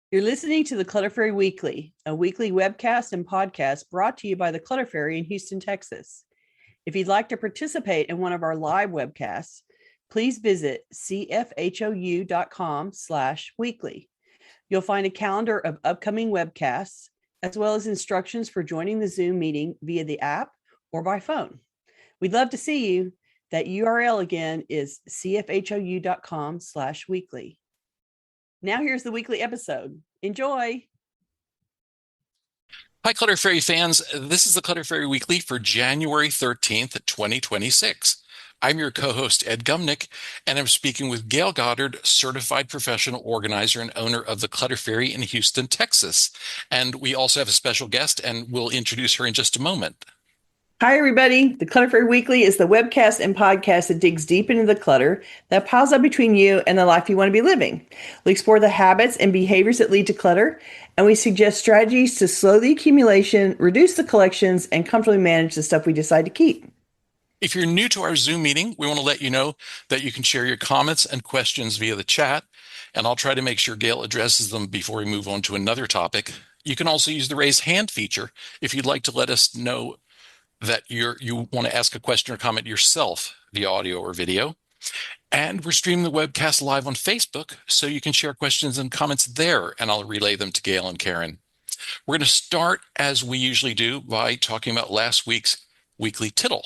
You're listening to the Clutter Fairy Weekly, a weekly webcast and podcast brought to you by the Clutter Fairy in Houston, Texas. If you'd like to participate in one of our live webcasts, please visit cfhou.com/weekly. You'll find a calendar of upcoming webcasts, as well as instructions for joining the Zoom meeting via the app or by phone. We'd love to see you. That URL again is cfhou.com/weekly. Now here's the weekly episode. Enjoy. Hi, Clutter Fairy fans. This is the Clutter Fairy Weekly for January 13th, 2026. I'm your co-host, Ed Gumnick, and I'm speaking with Gayle Goddard, certified professional organizer and owner of the Clutter Fairy in Houston, Texas. And we also have a special guest, and we'll introduce her in just a moment. Hi, everybody. The Clutter Fairy Weekly is the webcast and podcast that digs deep into the clutter that piles up between you and the life you want to be living. We explore the habits and behaviors that lead to clutter, and we suggest strategies to slow the accumulation, reduce the collections, and comfortably manage the stuff we decide to keep. If you're new to our Zoom meeting, we want to let you know that you can share your comments and questions via the chat, and I'll try to make sure Gayle addresses them before we move on to another topic. You can also use the raise hand feature if you'd like to let us know that you want to ask a question or comment yourself via audio or video. And we're streaming the webcast live on Facebook, so you can share questions and comments there, and I'll relay them to Gayle and Karen. We're going to start, as we usually do, by talking about last week's weekly tittle,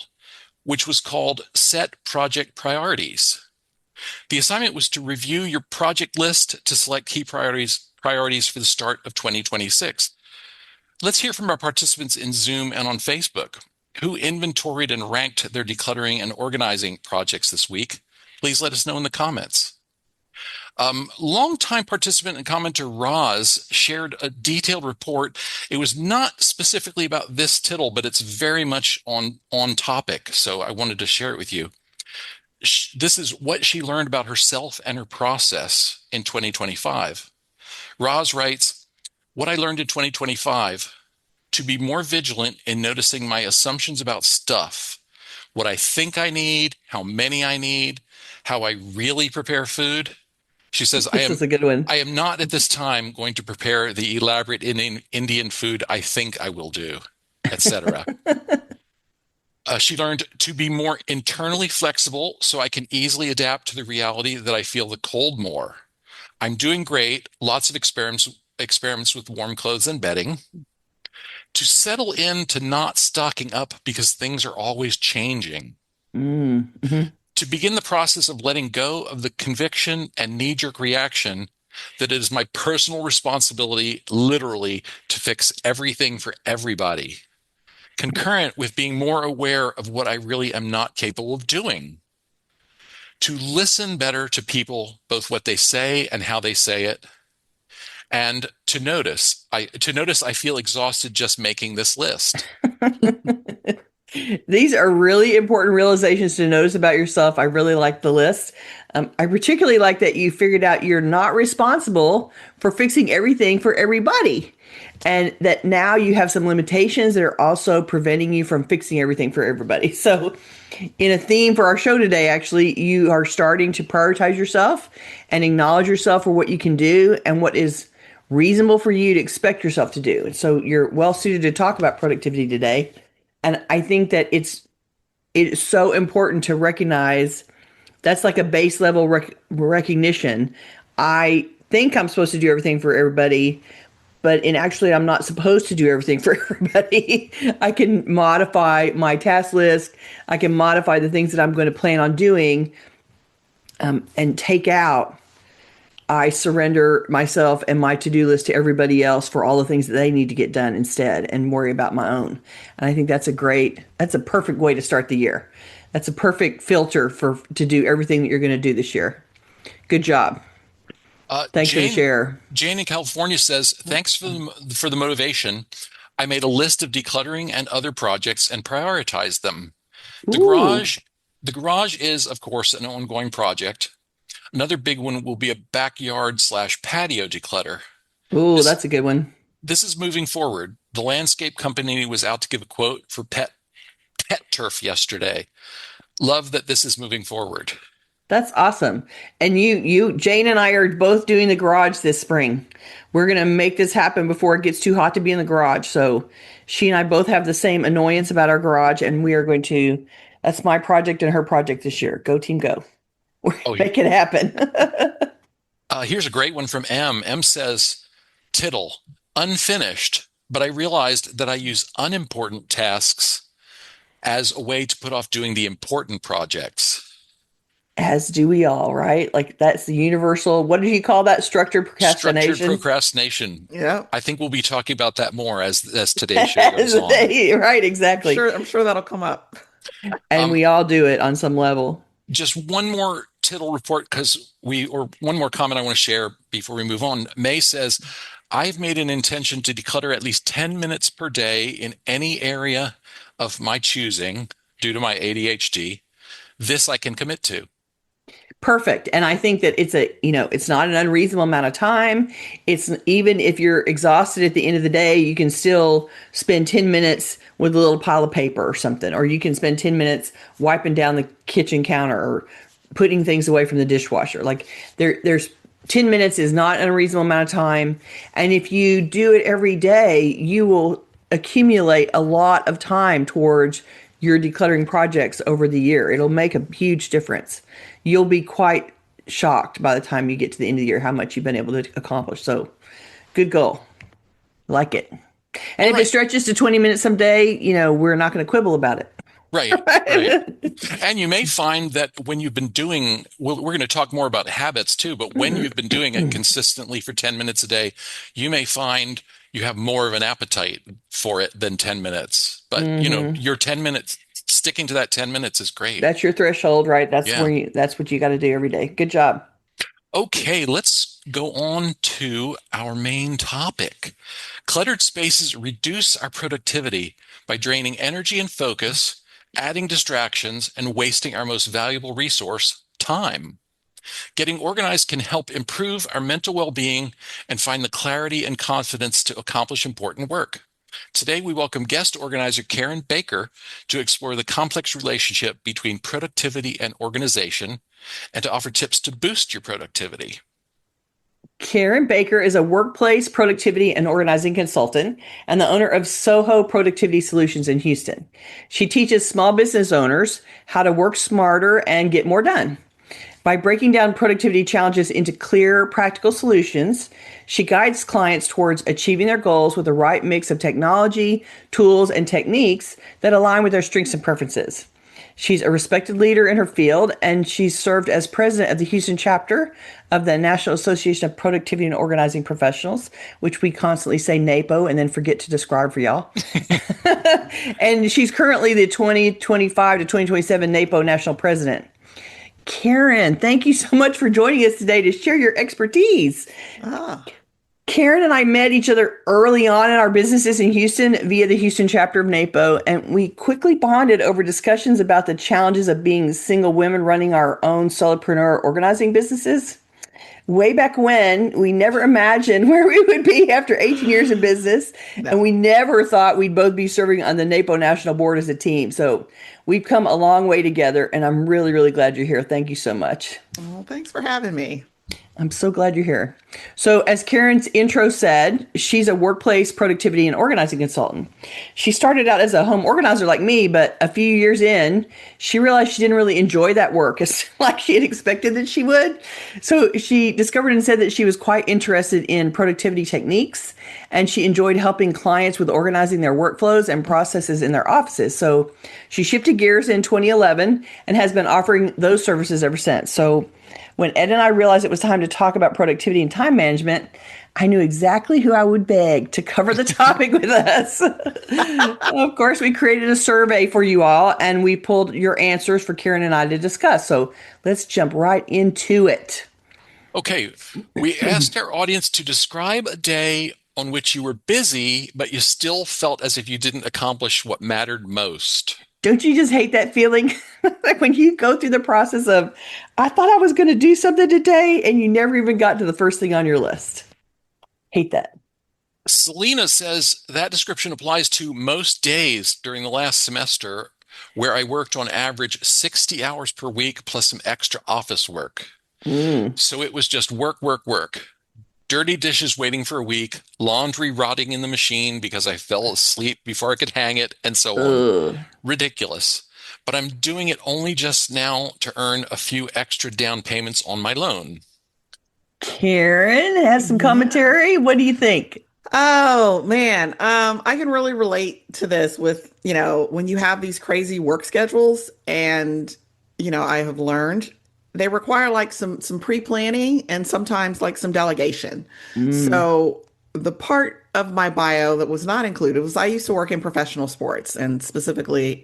which was called Set Project Priorities. The assignment was to review your project list to select key priorities for the start of 2026. Let's hear from our participants in Zoom and on Facebook who inventoried and ranked their decluttering and organizing projects this week. Please let us know in the comments. Longtime participant and commenter Roz shared a detailed report. It was not specifically about this tittle, but it's very much on topic, so I wanted to share it with you. This is what she learned about herself and her process in 2025. Roz writes, "What I learned in 2025, to be more vigilant in noticing my assumptions about stuff, what I think I need, how many I need, how I really prepare food." She says, This is a good one. I am not at this time going to prepare the elaborate Indian food I think I will do, etc. She learned to be more internally flexible so I can easily adapt to the reality that I feel the cold more. I'm doing great. Lots of experiments with warm clothes and bedding. To settle into not stocking up because things are always changing. Mm-hmm. To begin the process of letting go of the conviction and knee-jerk reaction that it is my personal responsibility, literally, to fix everything for everybody. Concurrent with being more aware of what I really am not capable of doing. To listen better to people, both what they say and how they say it. And to notice I feel exhausted just making this list. These are really important realizations to notice about yourself. I really like the list. I particularly like that you figured out you're not responsible for fixing everything for everybody, and that now you have some limitations that are also preventing you from fixing everything for everybody. So in a theme for our show today, actually, you are starting to prioritize yourself and acknowledge yourself for what you can do and what is reasonable for you to expect yourself to do. And so you're well suited to talk about productivity today. And I think that it is so important to recognize that's like a base level recognition. I think I'm supposed to do everything for everybody, but actually I'm not supposed to do everything for everybody. I can modify my task list. I can modify the things that I'm going to plan on doing, and take out. I surrender myself and my to-do list to everybody else for all the things that they need to get done instead, and worry about my own. And I think that's a perfect way to start the year. That's a perfect filter to do everything that you're going to do this year. Good job. Thanks for the share. Jane in California says, "Thanks for the motivation. I made a list of decluttering and other projects and prioritized them. The garage is, of course, an ongoing project. Another big one will be a backyard/patio declutter. Ooh, that's a good one. This is moving forward. The landscape company was out to give a quote for pet turf yesterday. Love that this is moving forward." That's awesome. And Jane and I are both doing the garage this spring. We're going to make this happen before it gets too hot to be in the garage. So she and I both have the same annoyance about our garage, and we are going to, that's my project and her project this year. Go team, go. Oh, Make it happen. here's a great one from M. M says, Tittle, unfinished, but I realized that I use unimportant tasks as a way to put off doing the important projects. As do we all, right? Like that's the universal, what did you call that? Structured Structured procrastination? procrastination. Yeah. I think we'll be talking about that more as today's show goes on. Right, exactly. I'm sure that'll come up. And Um, we all do it on some level. just one more tittle report or one more comment I want to share before we move on. May says, I've made an intention to declutter at least 10 minutes per day in any area of my choosing due to my ADHD. This I can commit to. Perfect. And I think that it's not an unreasonable amount of time. It's even if you're exhausted at the end of the day, you can still spend 10 minutes with a little pile of paper or something, or you can spend 10 minutes wiping down the kitchen counter or putting things away from the dishwasher. Like there's 10 minutes is not an unreasonable amount of time. And if you do it every day, you will accumulate a lot of time towards your decluttering projects over the year. It'll make a huge difference. You'll be quite shocked by the time you get to the end of the year how much you've been able to accomplish. So, good goal. Like it. And if it stretches to 20 minutes someday, we're not going to quibble about it. Right, right. And you may find that when you've been doing, we're going to talk more about habits too, but when you've been doing it consistently for 10 minutes a day, you may find you have more of an appetite for it than 10 minutes. But, your 10 minutes, sticking to that 10 minutes is great. That's your threshold, right? That's that's what you got to do every day. Good job. Okay, let's go on to our main topic. Cluttered spaces reduce our productivity by draining energy and focus, adding distractions, and wasting our most valuable resource, time. Getting organized can help improve our mental well-being and find the clarity and confidence to accomplish important work. Today, we welcome guest organizer Karen Baker to explore the complex relationship between productivity and organization and to offer tips to boost your productivity. Karen Baker is a workplace productivity and organizing consultant and the owner of Soho Productivity Solutions in Houston. She teaches small business owners how to work smarter and get more done. By breaking down productivity challenges into clear, practical solutions, she guides clients towards achieving their goals with the right mix of technology, tools, and techniques that align with their strengths and preferences. She's a respected leader in her field, and she's served as president of the Houston chapter of the National Association of Productivity and Organizing Professionals, which we constantly say NAPO and then forget to describe for y'all. And she's currently the 2025 to 2027 NAPO national president. Karen, thank you so much for joining us today to share your expertise. Karen and I met each other early on in our businesses in Houston via the Houston chapter of NAPO, and we quickly bonded over discussions about the challenges of being single women running our own solopreneur organizing businesses. Way back when, we never imagined where we would be after 18 years in business, and we never thought we'd both be serving on the NAPO National Board as a team. So we've come a long way together, and I'm really, really glad you're here. Thank you so much. Well, thanks for having me. I'm so glad you're here. So as Karen's intro said, she's a workplace productivity and organizing consultant. She started out as a home organizer like me, but a few years in, she realized she didn't really enjoy that work as like she had expected that she would. So she discovered and said that she was quite interested in productivity techniques, and she enjoyed helping clients with organizing their workflows and processes in their offices. So she shifted gears in 2011 and has been offering those services ever since. So when Ed and I realized it was time to talk about productivity and time management, I knew exactly who I would beg to cover the topic with us. Of course, we created a survey for you all, and we pulled your answers for Karen and I to discuss. So let's jump right into it. Okay, we asked our audience to describe a day on which you were busy, but you still felt as if you didn't accomplish what mattered most. Don't you just hate that feeling? Like when you go through the process of, I thought I was going to do something today, and you never even got to the first thing on your list. Hate that. Selena says that description applies to most days during the last semester. where I worked on average 60 hours per week plus some extra office work. Mm. So it was just work, work, work. Dirty dishes waiting for a week, laundry rotting in the machine because I fell asleep before I could hang it, and so on. Ugh. Ridiculous. But I'm doing it only just now to earn a few extra down payments on my loan. Karen has some Yeah. commentary. What do you think? Oh man, I can really relate to this with, when you have these crazy work schedules and, I have learned they require like some pre-planning and sometimes like some delegation. Mm. So the part of my bio that was not included was I used to work in professional sports and specifically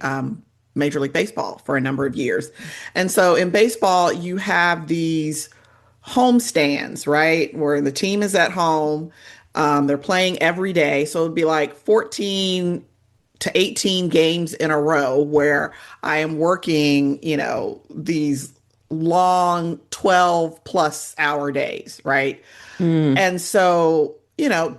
Major League Baseball for a number of years. And so in baseball, you have these home stands, right? Where the team is at home. They're playing every day. So it'd be like 14 to 18 games in a row where I am working, these long 12 plus hour days, right? Mm. And so,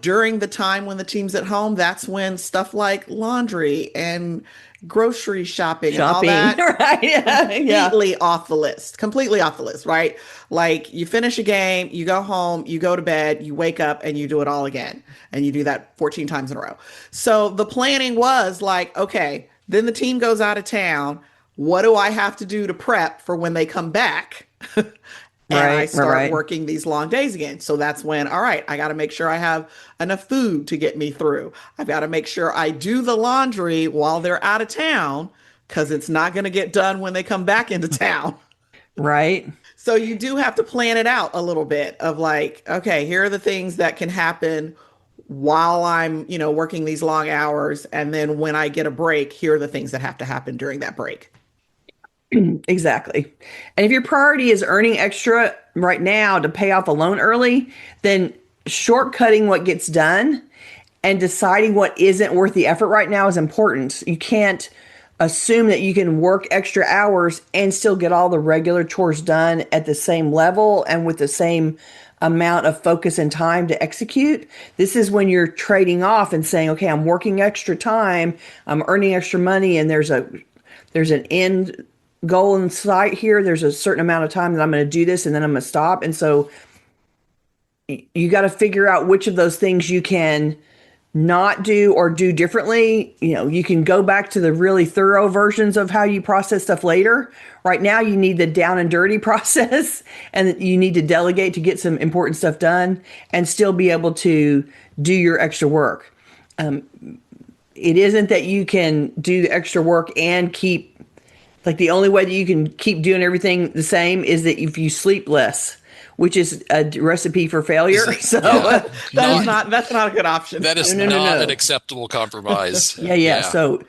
during the time when the team's at home, that's when stuff like laundry and grocery shopping and all Shopping, that right? Yeah, yeah. completely off the list, right? Like you finish a game, you go home, you go to bed, you wake up and you do it all again. And you do that 14 times in a row. So the planning was like, okay, then the team goes out of town. What do I have to do to prep for when they come back? And I Right, right, start right. working these long days again. So that's when, all right, I got to make sure I have enough food to get me through. I've got to make sure I do the laundry while they're out of town because it's not going to get done when they come back into town. Right. So you do have to plan it out a little bit of like, okay, here are the things that can happen while I'm, working these long hours. And then when I get a break, here are the things that have to happen during that break. Exactly. And if your priority is earning extra right now to pay off a loan early, then shortcutting what gets done and deciding what isn't worth the effort right now is important. You can't assume that you can work extra hours and still get all the regular chores done at the same level and with the same amount of focus and time to execute. This is when you're trading off and saying, okay, I'm working extra time, I'm earning extra money, and there's an end goal in sight here. There's a certain amount of time that I'm going to do this and then I'm going to stop. And so you got to figure out which of those things you can not do or do differently. You can go back to the really thorough versions of how you process stuff later. Right now, you need the down and dirty process, and you need to delegate to get some important stuff done and still be able to do your extra work. It isn't that you can do the extra work and keep, like, the only way that you can keep doing everything the same is that if you sleep less, which is a recipe for Is failure. it? So, Yeah. Not That's not a good option. that is no, no, no, not an no. acceptable compromise. Yeah, yeah. Yeah. So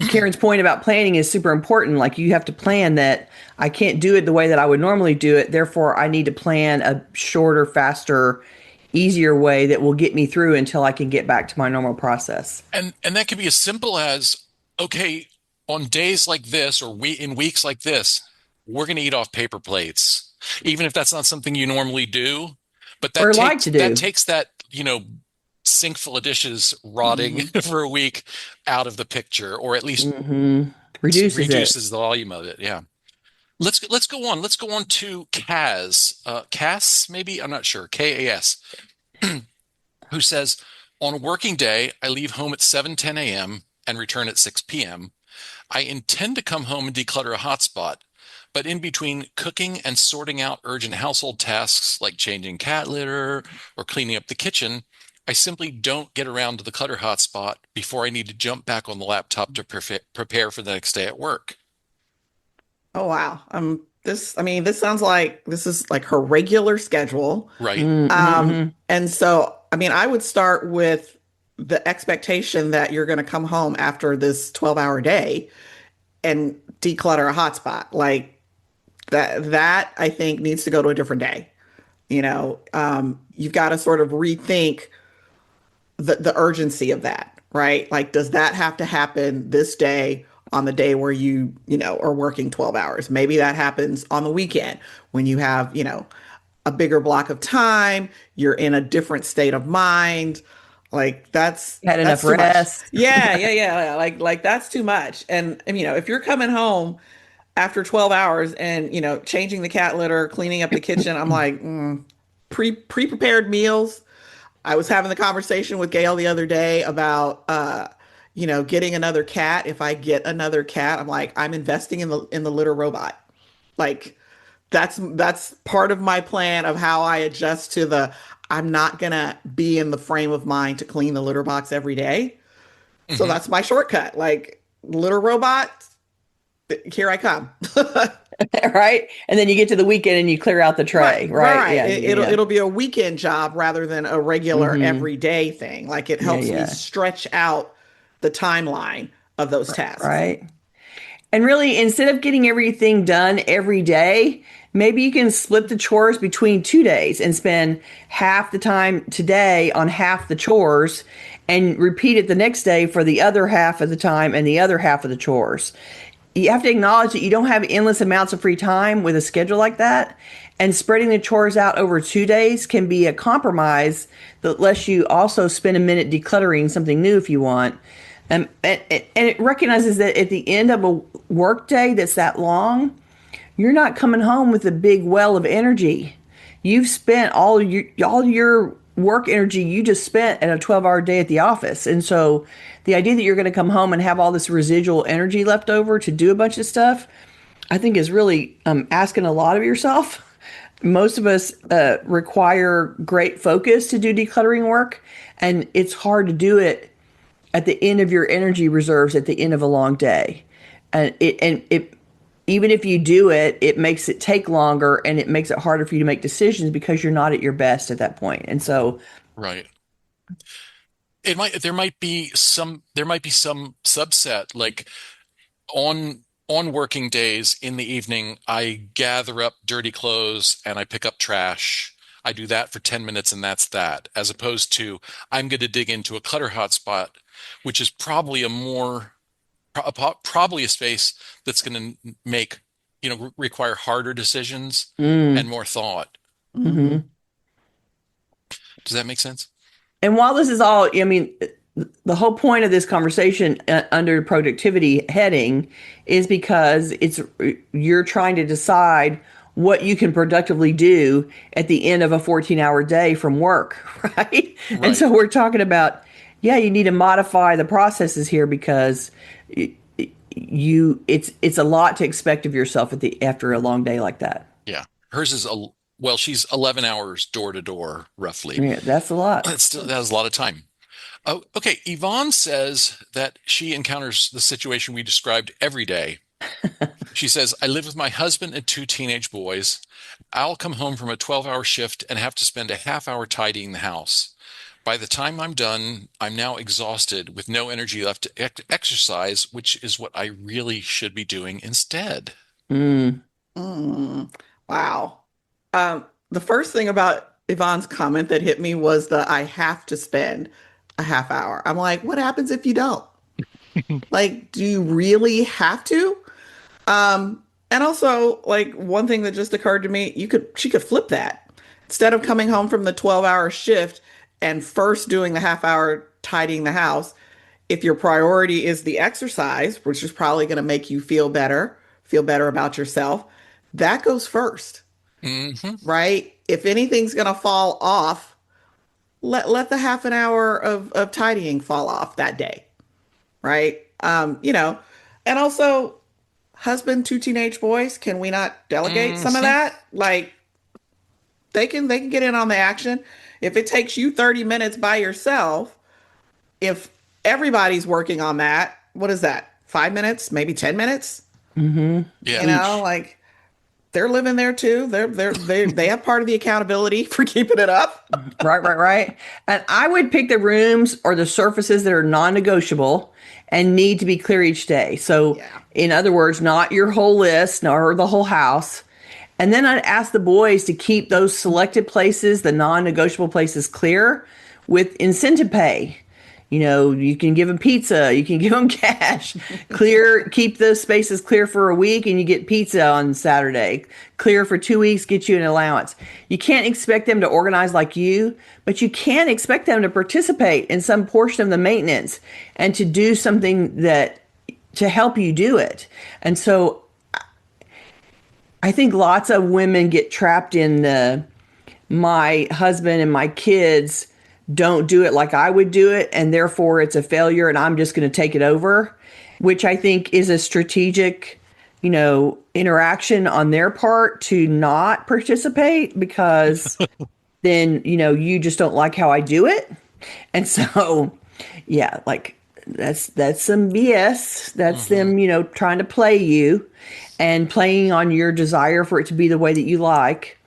Karen's point about planning is super important. Like, you have to plan that I can't do it the way that I would normally do it. Therefore, I need to plan a shorter, faster, easier way that will get me through until I can get back to my normal process. And that can be as simple as, okay, on days like this or in weeks like this, we're going to eat off paper plates, even if that's not something you normally do. But that Or like takes to that do. takes that, sink full of dishes rotting Mhm. for a week out of the picture, or at least Hmm. Reduces it. reduces the volume of it. Yeah. Let's go on. Let's go on to Kaz. Cass, maybe? I'm not sure. Kas, who says, on a working day, I leave home at 7:10 a.m. and return at 6 p.m. I intend to come home and declutter a hotspot, but in between cooking and sorting out urgent household tasks like changing cat litter or cleaning up the kitchen, I simply don't get around to the clutter hotspot before I need to jump back on the laptop to prepare for the next day at work. Oh wow. This sounds like this is like her regular schedule. Right. Mm-hmm. And so, I would start with the expectation that you're going to come home after this 12-hour day and declutter a hotspot. Like that I think needs to go to a different day. You've got to sort of rethink the urgency of that, right? Like, does that have to happen this day on the day where you are working 12 hours? Maybe that happens on the weekend when you have, a bigger block of time, you're in a different state of mind. Like Had enough that's too much. rest. Yeah. Like that's too much. And if you're coming home after 12 hours and changing the cat litter, cleaning up the kitchen, I'm like, pre-prepared meals. I was having the conversation with Gayle the other day about getting another cat. If I get another cat, I'm like, I'm investing in the litter robot. Like that's part of my plan of how I adjust to the I'm not gonna be in the frame of mind to clean the litter box every day. So Hmm. that's my shortcut. Like litter robot, here I come. Right? And then you get to the weekend and you clear out the Right, tray, right, right? right. Yeah, It, yeah, it'll yeah. it'll be a weekend job rather than a regular Mm-hmm. everyday thing. Like it Yeah, helps me yeah. stretch out the timeline of those tasks. Right. And really, instead of getting everything done every day, maybe you can split the chores between 2 days and spend half the time today on half the chores and repeat it the next day for the other half of the time and the other half of the chores. You have to acknowledge that you don't have endless amounts of free time with a schedule like that. And spreading the chores out over 2 days can be a compromise that lets you also spend a minute decluttering something new if you want. And it recognizes that at the end of a work day that's that long, you're not coming home with a big well of energy. You've spent all your work energy you just spent at a 12-hour day at the office. And so the idea that you're going to come home and have all this residual energy left over to do a bunch of stuff, I think is really asking a lot of yourself. Most of us require great focus to do decluttering work, and it's hard to do it at the end of your energy reserves at the end of a long day. And it even if you do it, it makes it take longer and it makes it harder for you to make decisions because you're not at your best at that point. And so, Right. There might be some subset like on working days in the evening, I gather up dirty clothes and I pick up trash. I do that for 10 minutes and that's that, as opposed to I'm going to dig into a clutter hotspot, which is probably probably a space that's going to make, require harder decisions and mm, more thought. mhm. Does that make sense? And while this is all, I mean, the whole point of this conversation under productivity heading is because you're trying to decide what you can productively do at the end of a 14-hour day from work, right? And Right. so we're talking about, yeah, you need to modify the processes here because it's a lot to expect of yourself after a long day like that. Yeah. Hers is well, she's 11 hours door to door, roughly. Yeah, that's a lot. That is a lot of time. Oh, okay. Yvonne says that she encounters the situation we described every day. She says, I live with my husband and two teenage boys. I'll come home from a 12-hour shift and have to spend a half hour tidying the house. By the time I'm done, I'm now exhausted with no energy left to exercise, which is what I really should be doing instead. Mm. Mm, wow. The first thing about Yvonne's comment that hit me was the I have to spend a half hour. I'm like, what happens if you don't? Like, do you really have to? And also, like, one thing that just occurred to me, she could flip that. Instead of coming home from the 12-hour shift and first doing the half hour tidying the house, if your priority is the exercise, which is probably going to make you feel better about yourself, that goes first, Hmm. right? If anything's going to fall off, let the half an hour of tidying fall off that day, right? And also husband, two teenage boys, can we not delegate some of Hmm. that? Like they can get in on the action. If it takes you 30 minutes by yourself, if everybody's working on that, what is that? 5 minutes, maybe 10 minutes? Mm-hmm. Yeah. Each. Like they're living there too. They have part of the accountability for keeping it up. Right, right, right. And I would pick the rooms or the surfaces that are non-negotiable and need to be clear each day. So, Yeah. in other words, not your whole list nor the whole house. And then I'd ask the boys to keep those selected places, the non-negotiable places, clear with incentive pay. You can give them pizza, you can give them cash. Keep those spaces clear for a week and you get pizza on Saturday. Clear for 2 weeks, get you an allowance. You can't expect them to organize like you, but you can expect them to participate in some portion of the maintenance and to do something that to help you do it. And so I think lots of women get trapped in my husband and my kids don't do it like I would do it, and therefore it's a failure, and I'm just going to take it over, which I think is a strategic, interaction on their part to not participate because then, you just don't like how I do it. And so, yeah, like that's some BS. That's them, trying to play you and playing on your desire for it to be the way that you like.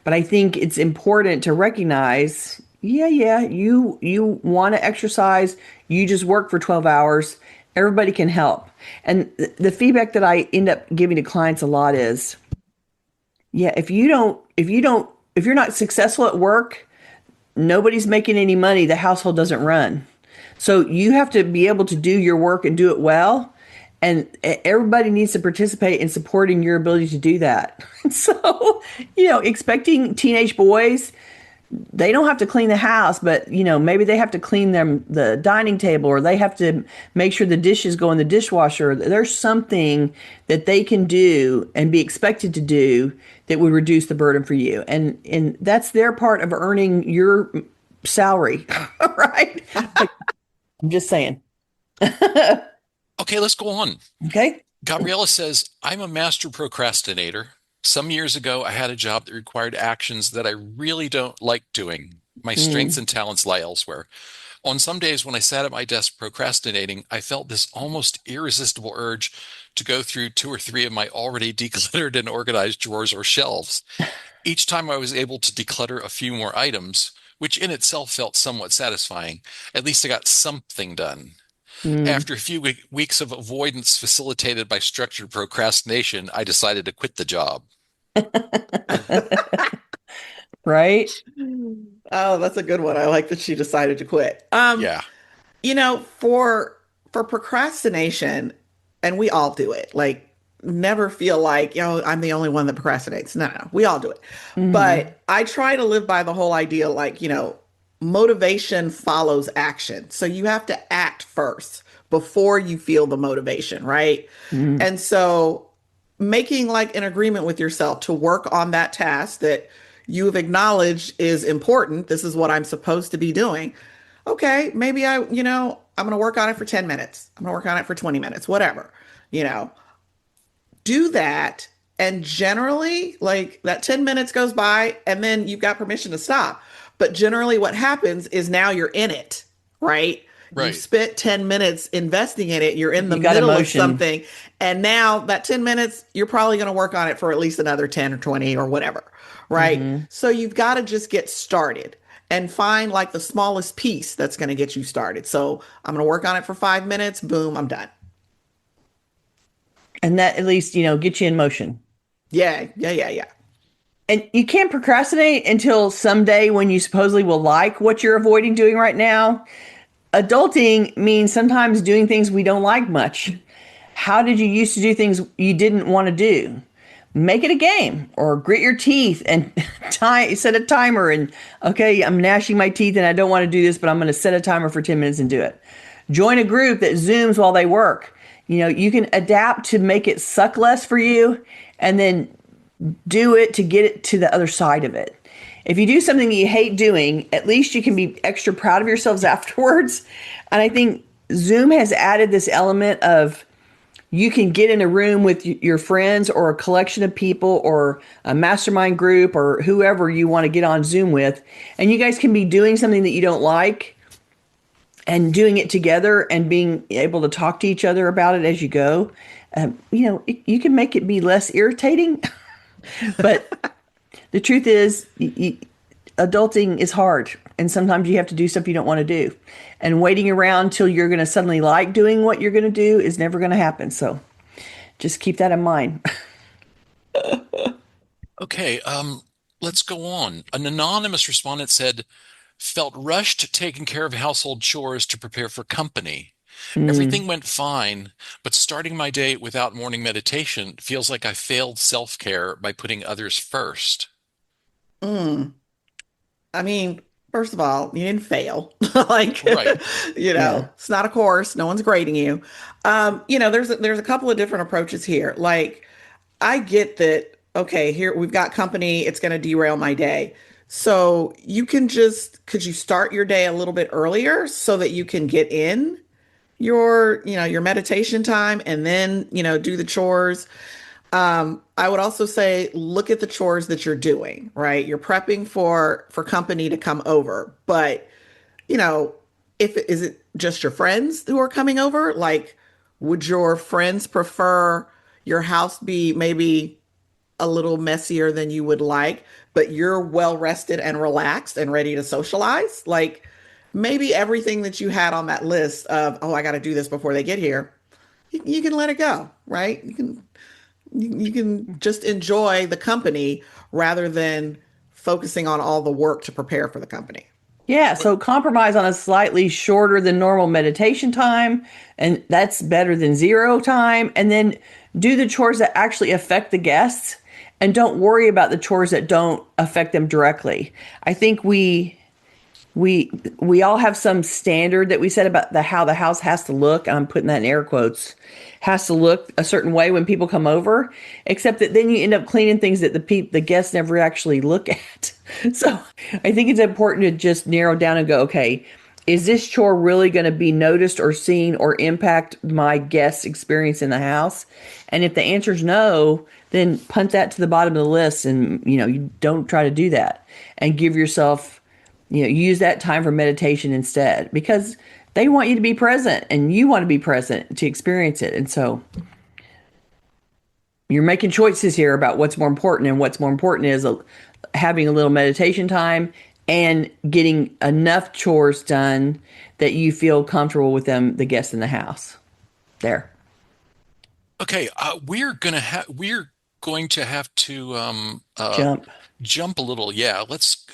But I think it's important to recognize, you want to exercise, you just work for 12 hours. Everybody can help. And the feedback that I end up giving to clients a lot is, if you're not successful at work, nobody's making any money, the household doesn't run. So you have to be able to do your work and do it well. And everybody needs to participate in supporting your ability to do that. So, expecting teenage boys, they don't have to clean the house, but, maybe they have to clean the dining table, or they have to make sure the dishes go in the dishwasher. There's something that they can do and be expected to do that would reduce the burden for you. And that's their part of earning your salary, right? I'm just saying. Okay, let's go on. Okay. Gabriella says, I'm a master procrastinator. Some years ago, I had a job that required actions that I really don't like doing. My strengths and talents lie elsewhere. On some days when I sat at my desk procrastinating, I felt this almost irresistible urge to go through two or three of my already decluttered and organized drawers or shelves. Each time I was able to declutter a few more items, which in itself felt somewhat satisfying. At least I got something done. Mm. After a few weeks of avoidance facilitated by structured procrastination, I decided to quit the job. Right? Oh, that's a good one. I like that she decided to quit. Yeah, For procrastination, and we all do it. Like, never feel like, I'm the only one that procrastinates. No, no, we all do it. Hmm. But I try to live by the whole idea, like, motivation follows action. So you have to act first before you feel the motivation, right? Hmm. And so making like an agreement with yourself to work on that task that you have acknowledged is important. This is what I'm supposed to be doing. Okay, maybe I'm going to work on it for 10 minutes. I'm going to work on it for 20 minutes, whatever. You know, do that. And generally, like that 10 minutes goes by and then you've got permission to stop. But generally, what happens is now you're in it, right? You've right. spent 10 minutes investing in it. You're in the You got middle of emotion. something. And now that 10 minutes, you're probably going to work on it for at least another 10 or 20 or whatever, right? Hmm. So you've got to just get started and find like the smallest piece that's going to get you started. So I'm going to work on it for 5 minutes. Boom, I'm done. And that at least, gets you in motion. Yeah, yeah, yeah, yeah. And you can't procrastinate until someday when you supposedly will like what you're avoiding doing right now. Adulting means sometimes doing things we don't like much. How did you used to do things you didn't want to do? Make it a game or grit your teeth and set a timer and okay, I'm gnashing my teeth and I don't want to do this, but I'm going to set a timer for 10 minutes and do it. Join a group that Zooms while they work. You can adapt to make it suck less for you and then do it to get it to the other side of it. If you do something that you hate doing, at least you can be extra proud of yourselves afterwards. And I think Zoom has added this element of you can get in a room with your friends or a collection of people or a mastermind group or whoever you want to get on Zoom with. And you guys can be doing something that you don't like and doing it together and being able to talk to each other about it as you go. You can make it be less irritating. But the truth is, adulting is hard. And sometimes you have to do stuff you don't want to do. And waiting around till you're going to suddenly like doing what you're going to do is never going to happen. So just keep that in mind. Okay, let's go on. An anonymous respondent said, Felt rushed taking care of household chores to prepare for company. Mm. Everything went fine, but starting my day without morning meditation feels like I failed self-care by putting others first. Mm. I mean, first of all, you didn't fail. Like, Right. Yeah. it's not a course. No one's grading you. There's a couple of different approaches here. Like, I get that, okay, here we've got company, it's going to derail my day. So could you start your day a little bit earlier so that you can get in your meditation time and then, do the chores? I would also say look at the chores that you're doing, right? You're prepping for company to come over, but you know, if is it just your friends who are coming over? Like, would your friends prefer your house be maybe a little messier than you would like, but you're well rested and relaxed and ready to socialize? Like, maybe everything that you had on that list of, oh, I got to do this before they get here, you can let it go, right? You can just enjoy the company rather than focusing on all the work to prepare for the company. Yeah, But so compromise on a slightly shorter than normal meditation time, and that's better than zero time. And then do the chores that actually affect the guests, and don't worry about the chores that don't affect them directly. I think we all have some standard that we set about the how the house has to look. I'm putting that in air quotes. Has to look a certain way when people come over, except that then you end up cleaning things that the guests never actually look at. So I think it's important to just narrow down and go, okay, is this chore really going to be noticed or seen or impact my guests' experience in the house? And if the answer is no, then punt that to the bottom of the list, and you don't try to do that, and give yourself, use that time for meditation instead, because they want you to be present and you want to be present to experience it. And so you're making choices here about what's more important, and what's more important is having a little meditation time and getting enough chores done that you feel comfortable with the guests in the house. There. okay, we're going to have to Jump. jump a little. Yeah, let's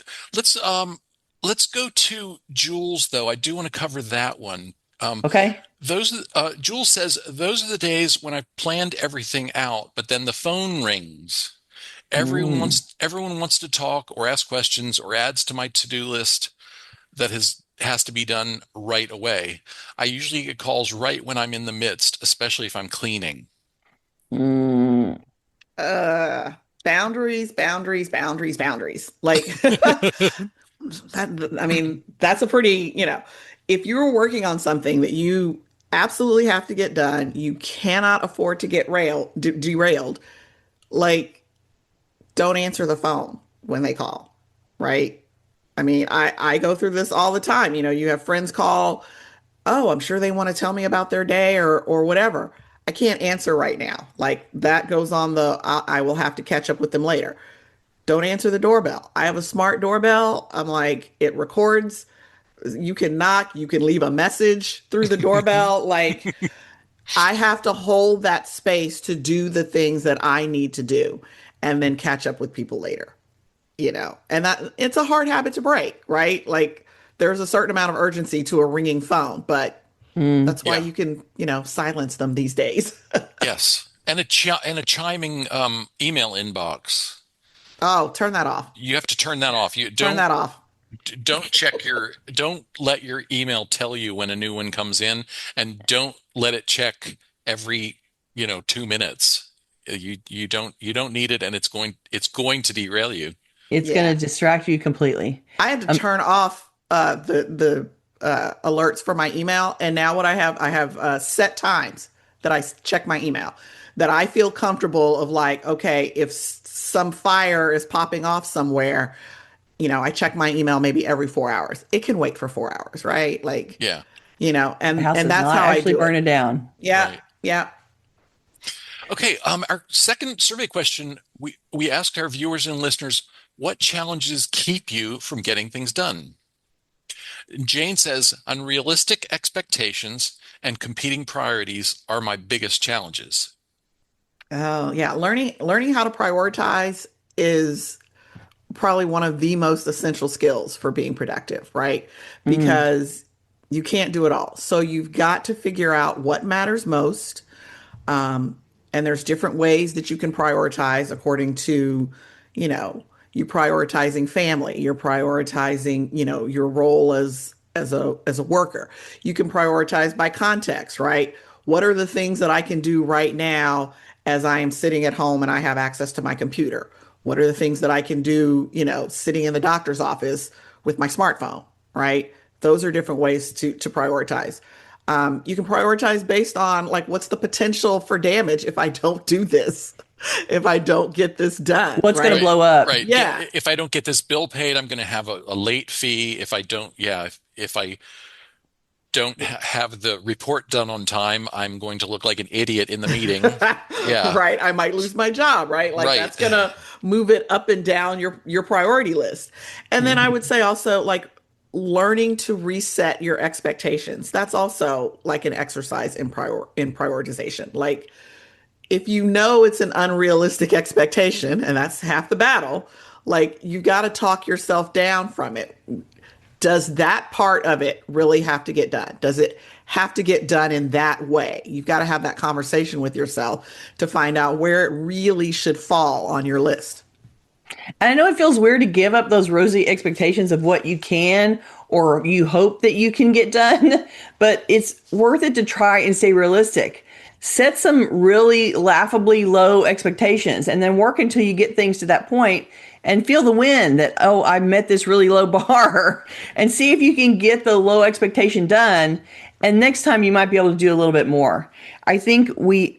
go to Jules though. I do want to cover that one. Okay. Jules says those are the days when I planned everything out, but then the phone rings. Mm. Everyone wants to talk or ask questions or adds to my to-do list that has to be done right away. I usually get calls right when I'm in the midst, especially if I'm cleaning. Mm. Uh, Boundaries, boundaries, boundaries, boundaries. Like, I mean, that's a pretty, if you're working on something that you absolutely have to get done, you cannot afford to get derailed, like, don't answer the phone when they call, right? I mean, I go through this all the time. You have friends call, oh, I'm sure they want to tell me about their day or whatever. I can't answer right now. Like, that goes on I will have to catch up with them later. Don't answer the doorbell. I have a smart doorbell. I'm like, it records. You can knock, you can leave a message through the doorbell. Like, I have to hold that space to do the things that I need to do and then catch up with people later, And that it's a hard habit to break, right? Like, there's a certain amount of urgency to a ringing phone, but Mm. that's why Yeah. you can, silence them these days. Yes. And a chiming email inbox. Oh, turn that off. You have to turn that off. You Turn that off. don't let your email tell you when a new one comes in, and don't let it check every, 2 minutes. You don't need it, and it's going to derail you. It's going Yeah. to distract you completely. I had to Um, turn off the alerts for my email, and now what I have set times that I check my email that I feel comfortable of, like, okay, if some fire is popping off somewhere, I check my email maybe every 4 hours. It can wait for 4 hours, right? Like, Yeah. the and house and is that's not how I actually do it. burning down. Yeah, Right. yeah. Okay. Our second survey question, we asked our viewers and listeners, what challenges keep you from getting things done? Jane says, unrealistic expectations and competing priorities are my biggest challenges. Oh, yeah. Learning how to prioritize is probably one of the most essential skills for being productive, right? Mm. Because you can't do it all. So you've got to figure out what matters most. And there's different ways that you can prioritize according to, you know, you prioritizing family, you're prioritizing, your role as a worker. You can prioritize by context, right? What are the things that I can do right now as I am sitting at home and I have access to my computer? What are the things that I can do, sitting in the doctor's office with my smartphone, right? Those are different ways to prioritize. You can prioritize based on like what's the potential for damage if I don't do this, if I don't get this done, What's going to right? Right, blow up? right. Yeah. If I don't get this bill paid, I'm going to have a late fee. If I don't, yeah, if I don't have the report done on time, I'm going to look like an idiot in the meeting. Yeah, Right. I might lose my job, right? Like right. that's gonna move it up and down your priority list. And then I would Mhm. say also like learning to reset your expectations. That's also like an exercise in prioritization. Like if you know it's an unrealistic expectation, and that's half the battle, like you got to talk yourself down from it. Does that part of it really have to get done? Does it have to get done in that way? You've got to have that conversation with yourself to find out where it really should fall on your list. And I know it feels weird to give up those rosy expectations of what you can or you hope that you can get done, but it's worth it to try and stay realistic. Set some really laughably low expectations and then work until you get things to that point and feel the win that, oh, I met this really low bar and see if you can get the low expectation done. And next time you might be able to do a little bit more. I think we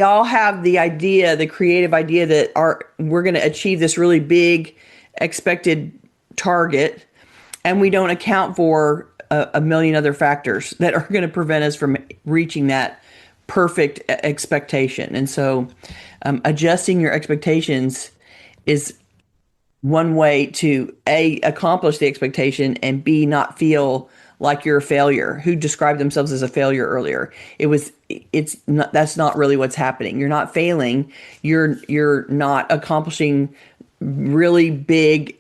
all have the idea, the creative idea that we're going to achieve this really big expected target, and we don't account for a million other factors that are going to prevent us from reaching that perfect expectation. And so, adjusting your expectations is one way to A, accomplish the expectation, and B, not feel like you're a failure. Who described themselves as a failure earlier? It's not, that's not really what's happening. You're not failing. You're not accomplishing really big,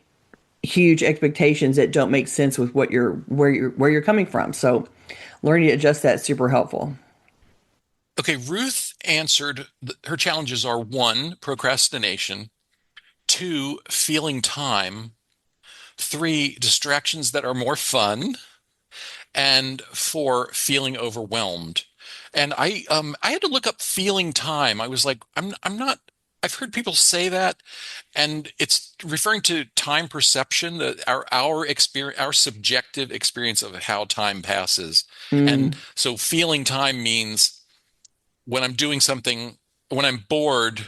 huge expectations that don't make sense with where you're coming from. So learning to adjust that is super helpful. Okay, Ruth answered her challenges are one, procrastination, two, feeling time, three, distractions that are more fun, and four, feeling overwhelmed. And I had to look up feeling time. I was like, I'm not. I've heard people say that, and it's referring to time perception, our experience, our subjective experience of how time passes. And Mm. so feeling time means when I'm doing something, when I'm bored,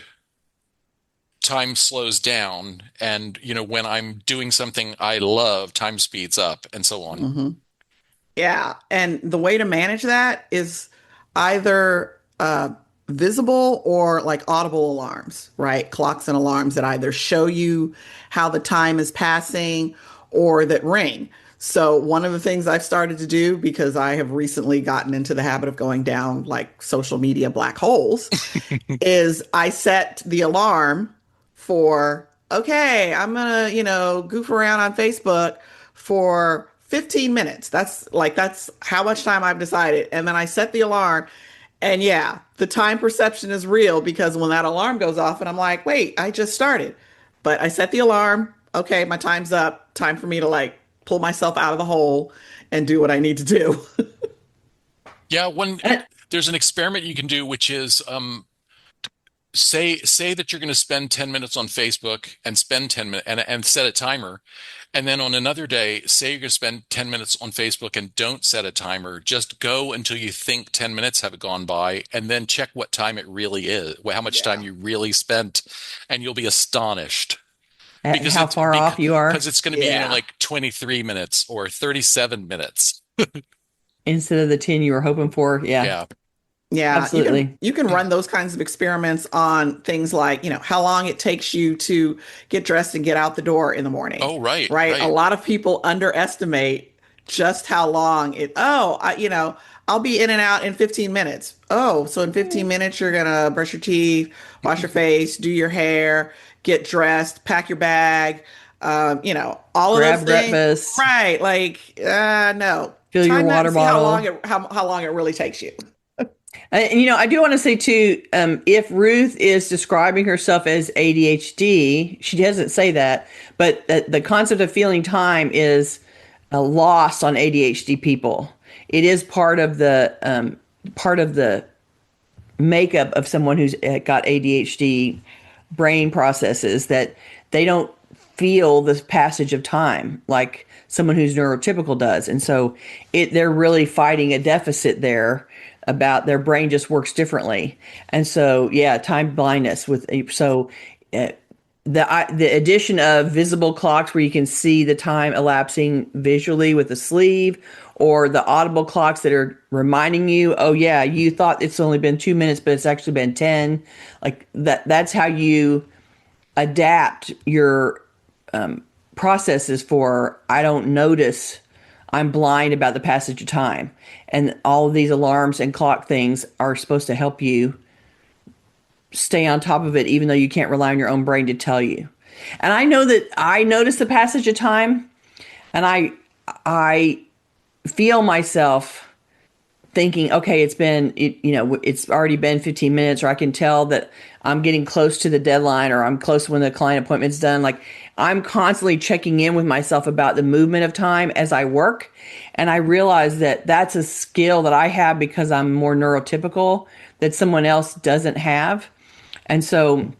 time slows down. And, when I'm doing something I love, time speeds up and so on. Hmm. Yeah. And the way to manage that is either visible or like audible alarms, right? Clocks and alarms that either show you how the time is passing or that ring. So, one of the things I've started to do because I have recently gotten into the habit of going down like social media black holes is I set the alarm for, okay, I'm gonna, goof around on Facebook for 15 minutes. That's how much time I've decided. And then I set the alarm. And yeah, the time perception is real because when that alarm goes off and I'm like, wait, I just started. But I set the alarm. Okay, my time's up. Time for me to like pull myself out of the hole and do what I need to do. Yeah, And there's an experiment you can do, which is say that you're going to spend 10 minutes on Facebook and spend 10 minutes and set a timer. And then on another day, say you're going to spend 10 minutes on Facebook and don't set a timer. Just go until you think 10 minutes have gone by and then check what time it really is, how much time Yeah. you really spent, and you'll be astonished at because how far off you are it's going to be, Yeah. like 23 minutes or 37 minutes. instead of the 10 you were hoping for. Yeah, Yeah. Yeah, you can absolutely. you can run those kinds of experiments on things like, how long it takes you to get dressed and get out the door in the morning, Oh, right, right? A right. lot of people underestimate just how long I'll be in and out in 15 minutes. Oh, so in 15 minutes you're gonna brush your teeth, wash your face, do your hair, get dressed, pack your bag, all of those Grab things. breakfast, Right. Like, no. fill your Time that water and see how long bottle. it really takes you. And, I do want to say too, if Ruth is describing herself as ADHD, she doesn't say that, but the concept of feeling time is lost on ADHD people. It is part of the makeup of someone who's got ADHD brain processes, that they don't feel the passage of time like someone who's neurotypical does. And so they're really fighting a deficit there, about their brain just works differently. And so, yeah, time blindness uh, the addition of visible clocks where you can see the time elapsing visually with a sleeve, or the audible clocks that are reminding you, oh yeah, you thought it's only been 2 minutes, but it's actually been 10. Like that's how you adapt your processes for, I don't notice, I'm blind about the passage of time. And all of these alarms and clock things are supposed to help you stay on top of it, even though you can't rely on your own brain to tell you. And I know that I notice the passage of time, and I feel myself thinking, okay, it's already been 15 minutes, or I can tell that I'm getting close to the deadline, or I'm close to when the client appointment's done. Like, I'm constantly checking in with myself about the movement of time as I work. And I realize that that's a skill that I have because I'm more neurotypical, that someone else doesn't have. And so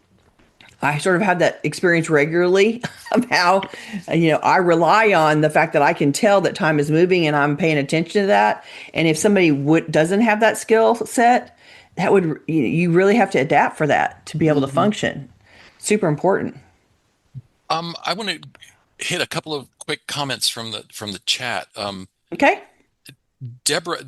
I sort of have that experience regularly of how, I rely on the fact that I can tell that time is moving and I'm paying attention to that. And if somebody doesn't have that skill set, that would, you really have to adapt for that to be able to Mm-hmm. function. Super important. I want to hit a couple of quick comments from the chat. Okay. Deborah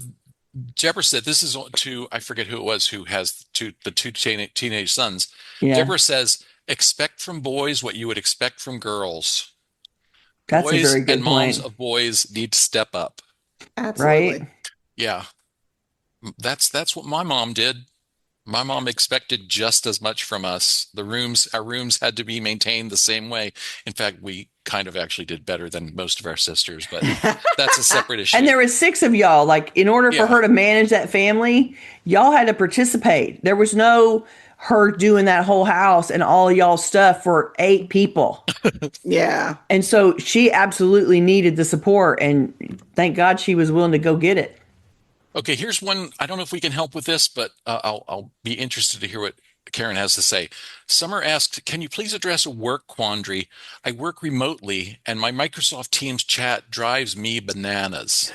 Deborah said, this is to, I forget who it was, who has the two teenage sons. Yeah. Deborah says, expect from boys what you would expect from girls. That's a Boys very and good moms point. of boys need to step up. Right. Absolutely. Yeah, that's what my mom did. My mom expected just as much from us. Our rooms had to be maintained the same way. In fact, we kind of actually did better than most of our sisters, but that's a separate And issue. there was six of y'all. Like, in order for Yeah. her to manage that family, y'all had to participate. There was no her doing that whole house and all y'all stuff for 8 people. Yeah. And so she absolutely needed the support, and thank God she was willing to go get it. Okay, here's one. I don't know if we can help with this, but I'll be interested to hear what Karen has to say. Summer asked, can you please address a work quandary? I work remotely, and my Microsoft Teams chat drives me bananas.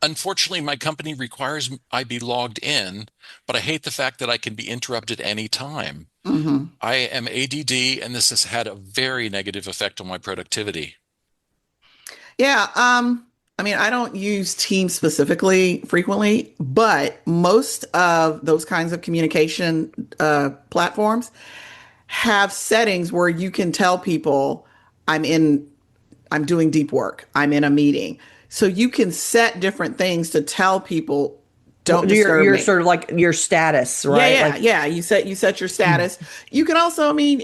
Unfortunately, my company requires I be logged in, but I hate the fact that I can be interrupted any time. Hmm. I am ADD, and this has had a very negative effect on my productivity. Yeah. I mean, I don't use Teams specifically frequently, but most of those kinds of communication platforms have settings where you can tell people I'm doing deep work. I'm in a meeting. So you can set different things to tell people, don't disturb You're me. sort of like your status, Yeah, right? yeah, Like, yeah. You set your status. You can also, I mean,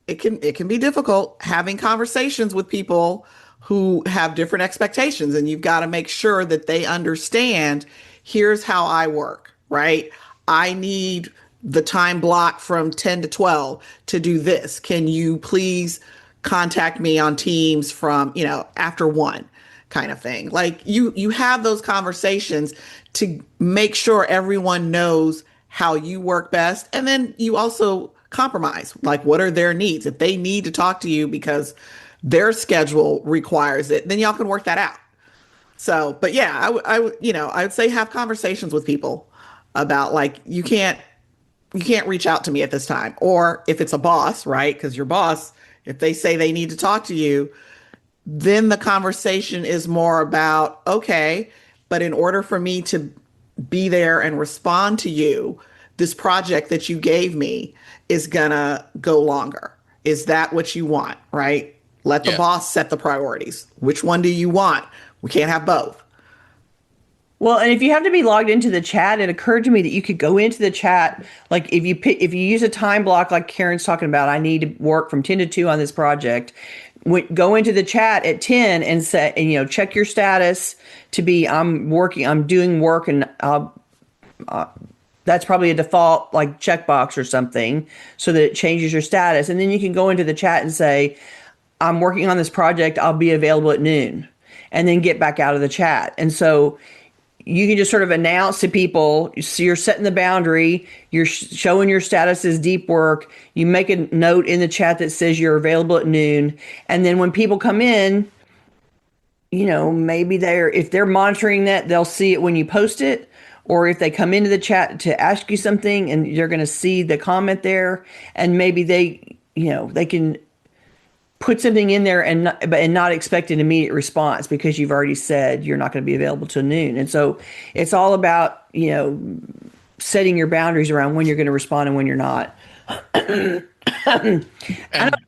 it can be difficult having conversations with people who have different expectations, and you've got to make sure that they understand, here's how I work, right? I need the time block from 10 to 12 to do this. Can you please contact me on Teams from, after 1, kind of thing. Like, you have those conversations to make sure everyone knows how you work best. And then you also compromise, like, what are their needs? If they need to talk to you because their schedule requires it, then y'all can work that out. So, but yeah, I would say have conversations with people about, like, you can't reach out to me at this time. Or if it's a boss, right? Because your boss, if they say they need to talk to you, then the conversation is more about, okay, but in order for me to be there and respond to you, this project that you gave me is gonna go longer. Is that what you want? Right? Let the Yeah. boss set the priorities. Which one do you want? We can't have both. Well, and if you have to be logged into the chat, it occurred to me that you could go into the chat, like if you use a time block, like Karen's talking about, I need to work from 10 to 2 on this project. Go into the chat at 10 and say, and check your status to be I'm working, I'm doing work, and that's probably a default like checkbox or something, so that it changes your status. And then you can go into the chat and say, I'm working on this project, I'll be available at noon, and then get back out of the chat. And so you can just sort of announce to people, so you're setting the boundary, you're showing your status as deep work, you make a note in the chat that says you're available at noon, and then when people come in, maybe if they're monitoring that, they'll see it when you post it, or if they come into the chat to ask you something and you're going to see the comment there, and maybe they can put something in there and not expect an immediate response because you've already said you're not going to be available till noon. And so it's all about, setting your boundaries around when you're going to respond and when you're not. Can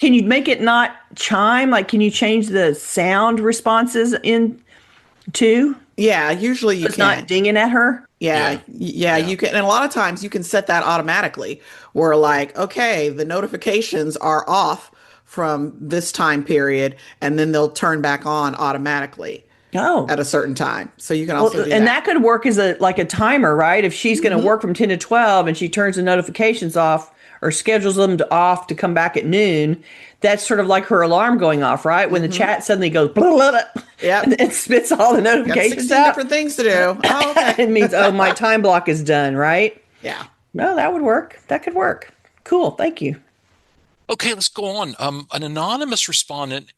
you make it not chime? Like, can you change the sound responses in too? Yeah, usually you It's can. not dinging at her. Yeah, you can. And a lot of times you can set that automatically where like, okay, the notifications are off from this time period, and then they'll turn back on automatically Oh, at a certain time. So you can also do and that. that could work as a timer, right? If she's going to Mhm. work from 10 to 12 and she turns the notifications off or schedules them off to come back at noon, that's sort of like her alarm going off, right? When the chat suddenly goes blah, blah, blah, Yep. and it spits all the Got notifications 16 out. different things to do. Oh, okay. It means, oh, my time block is done, right? Yeah. No, that would work. That could work. Cool. Thank you. Okay, let's go on. An anonymous respondent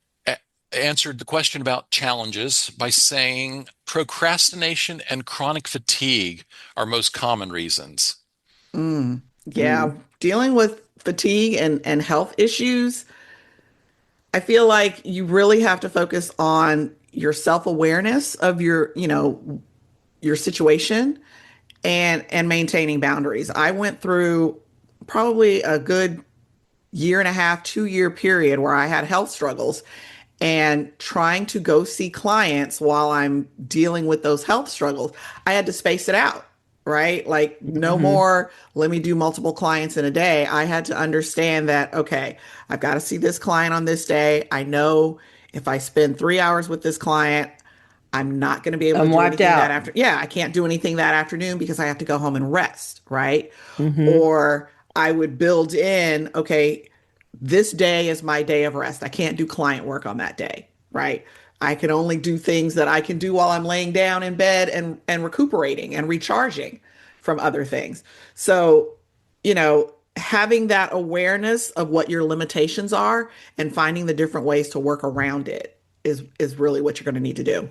answered the question about challenges by saying procrastination and chronic fatigue are most common reasons. Yeah. Dealing with fatigue and health issues, I feel like you really have to focus on your self-awareness of your situation and maintaining boundaries. I went through probably a good year and a half, 2 year period where I had health struggles, and trying to go see clients while I'm dealing with those health struggles, I had to space it out, right? Like, no more, let me do multiple clients in a day. I had to understand that, okay, I've got to see this client on this day. I know if I spend 3 hours with this client, I'm not going to be able to I'm do wiped anything that out. after. Yeah, I can't do anything that afternoon because I have to go home and rest, right? Hmm. Or I would build in, okay, this day is my day of rest. I can't do client work on that day, right? I can only do things that I can do while I'm laying down in bed and recuperating and recharging from other things. So, having that awareness of what your limitations are and finding the different ways to work around it is really what you're going to need to do.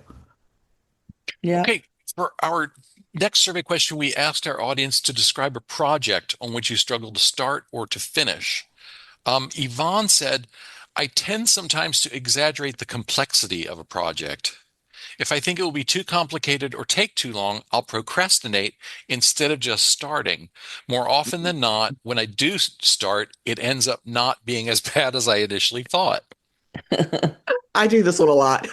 Yeah. Okay, for our next survey question, we asked our audience to describe a project on which you struggle to start or to finish. Yvonne said, I tend sometimes to exaggerate the complexity of a project. If I think it will be too complicated or take too long, I'll procrastinate instead of just starting. More often than not, when I do start, it ends up not being as bad as I initially thought. I do this one a lot.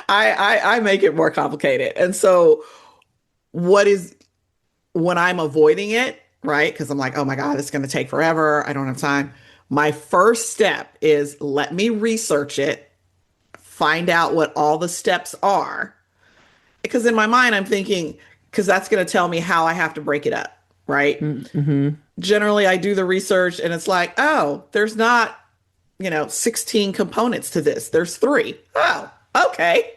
I make it more complicated. And so what is when I'm avoiding it, right? Because I'm like, oh my God, it's going to take forever. I don't have time. My first step is let me research it, find out what all the steps are. Because in my mind, I'm thinking, because that's going to tell me how I have to break it up, right? Mm-hmm. Generally, I do the research and it's like, oh, there's not, 16 components to this. There's three. Oh, okay.